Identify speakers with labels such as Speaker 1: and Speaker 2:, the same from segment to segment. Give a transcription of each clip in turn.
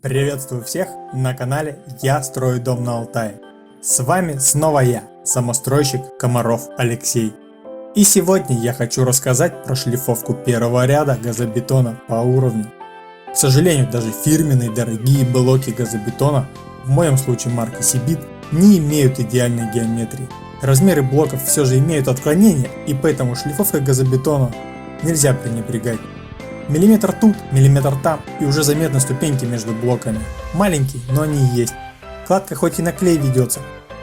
Speaker 1: Приветствую всех на канале Я строю дом на Алтае. С вами снова я, самостройщик Комаров Алексей. И сегодня я хочу рассказать про шлифовку первого ряда газобетона по уровню. К сожалению, даже фирменные дорогие блоки газобетона, в моем случае марки Сибит, не имеют идеальной геометрии. Размеры блоков все же имеют отклонения, и поэтому шлифовкой газобетона нельзя пренебрегать. Миллиметр тут, миллиметр там, и уже заметны ступеньки между блоками. Маленькие, но они есть. Кладка хоть и на клей ведется,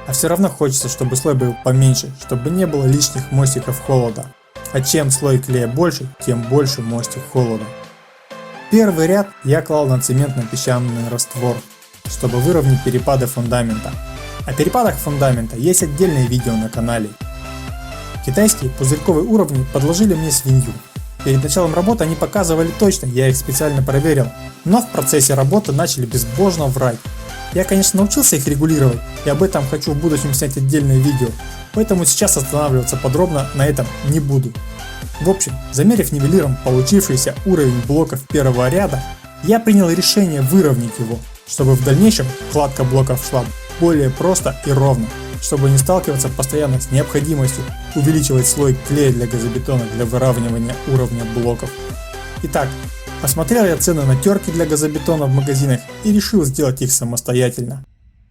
Speaker 1: а все равно хочется, чтобы слой был поменьше, чтобы не было лишних мостиков холода. А чем слой клея больше, тем больше мостик холода. Первый ряд я клал на цементно-песчаный раствор, чтобы выровнять перепады фундамента. О перепадах фундамента есть отдельное видео на канале. Китайские пузырьковые уровни подложили мне свинью. Перед началом работы они показывали точно, я их специально проверил, но в процессе работы начали безбожно врать. Я, конечно, научился их регулировать, и об этом хочу в будущем снять отдельное видео, поэтому сейчас останавливаться подробно на этом не буду. В общем, замерив нивелиром получившийся уровень блоков первого ряда, я принял решение выровнять его, чтобы в дальнейшем кладка блоков шла более просто и ровно, чтобы не сталкиваться постоянно с необходимостью увеличивать слой клея для газобетона для выравнивания уровня блоков. Итак, посмотрел я цены на терки для газобетона в магазинах и решил сделать их самостоятельно.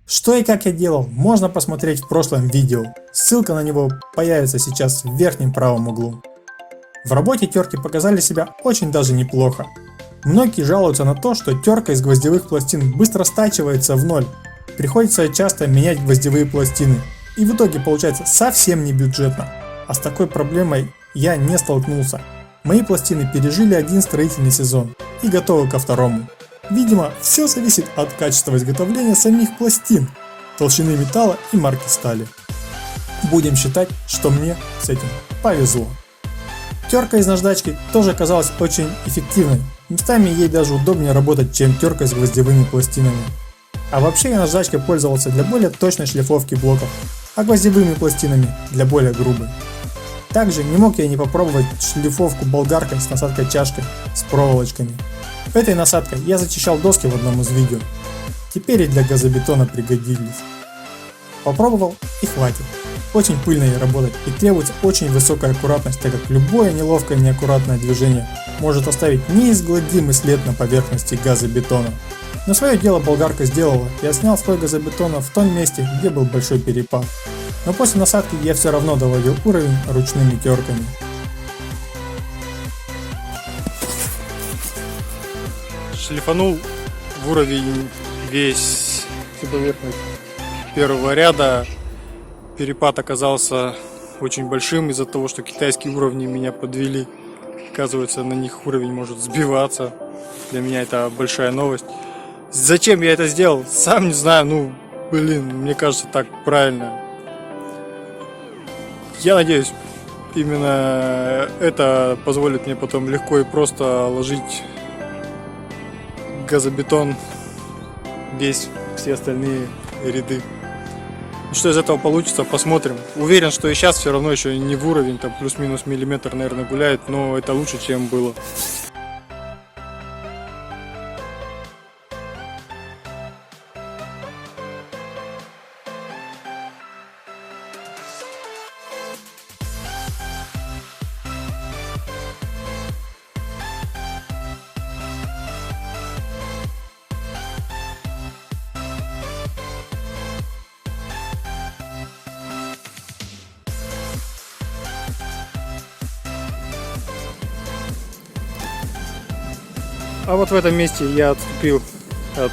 Speaker 1: Что и как я делал, можно посмотреть в прошлом видео, ссылка на него появится сейчас в верхнем правом углу. В работе терки показали себя очень даже неплохо. Многие жалуются на то, что терка из гвоздевых пластин быстро стачивается в ноль. Приходится часто менять гвоздевые пластины, и в итоге получается совсем не бюджетно. А с такой проблемой я не столкнулся. Мои пластины пережили один строительный сезон и готовы ко второму. Видимо, все зависит от качества изготовления самих пластин, толщины металла и марки стали. Будем считать, что мне с этим повезло. Терка из наждачки тоже оказалась очень эффективной. Местами ей даже удобнее работать, чем терка с гвоздевыми пластинами. А вообще я наждачкой пользовался для более точной шлифовки блоков, а гвоздевыми пластинами для более грубой. Также не мог я не попробовать шлифовку болгаркой с насадкой чашкой с проволочками. Этой насадкой я зачищал доски в одном из видео. Теперь и для газобетона пригодились. Попробовал и хватит. Очень пыльно ей работать и требуется очень высокая аккуратность, так как любое неловкое неаккуратное движение может оставить неизгладимый след на поверхности газобетона. Но свое дело болгарка сделала, я снял слой газобетона в том месте, где был большой перепад. Но после насадки я все равно доводил уровень ручными терками.
Speaker 2: Шлифанул в уровень весь поверхность первого ряда. Перепад оказался очень большим из-за того, что китайские уровни меня подвели. Оказывается, на них уровень может сбиваться. Для меня это большая новость. Зачем я это сделал? Сам не знаю. Мне кажется, так правильно. Я надеюсь, именно это позволит мне потом легко и просто ложить газобетон весь, все остальные ряды. Что из этого получится, посмотрим. Уверен, что и сейчас все равно еще не в уровень, там плюс-минус миллиметр, наверное, гуляет, но это лучше, чем было. А вот в этом месте я отступил от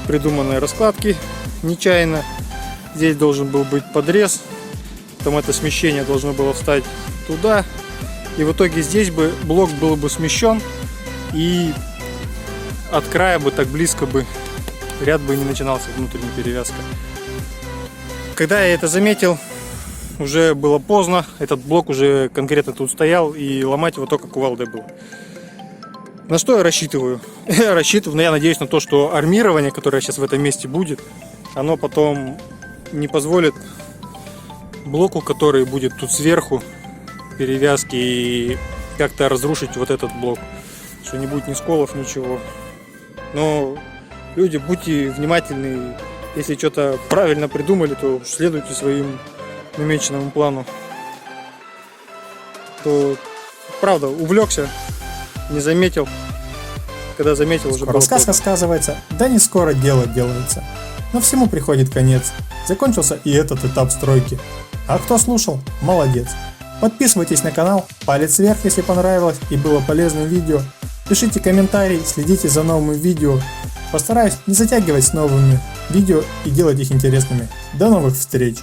Speaker 2: придуманной раскладки нечаянно. Здесь должен был быть подрез, там это смещение должно было встать туда. И в итоге здесь бы блок был бы смещен, и от края бы так близко бы ряд бы не начинался, внутренняя перевязка. Когда я это заметил, уже было поздно, этот блок уже конкретно тут стоял, и ломать его только кувалдой было. На что я рассчитываю? Я надеюсь на то, что армирование, которое сейчас в этом месте будет, оно потом не позволит блоку, который будет тут сверху, перевязки, и как-то разрушить вот этот блок. Что не будет ни сколов, ничего. Но люди, будьте внимательны. Если что-то правильно придумали, то следуйте своим намеченному плану. То, правда, увлекся, не заметил. Когда заметил, уже было
Speaker 1: Сказка
Speaker 2: поздно.
Speaker 1: сказывается, да не скоро дело делается. Но всему приходит конец. Закончился и этот этап стройки. А кто слушал, молодец. Подписывайтесь на канал, палец вверх, если понравилось и было полезным видео. Пишите комментарии, следите за новыми видео. Постараюсь не затягивать с новыми видео и делать их интересными. До новых встреч!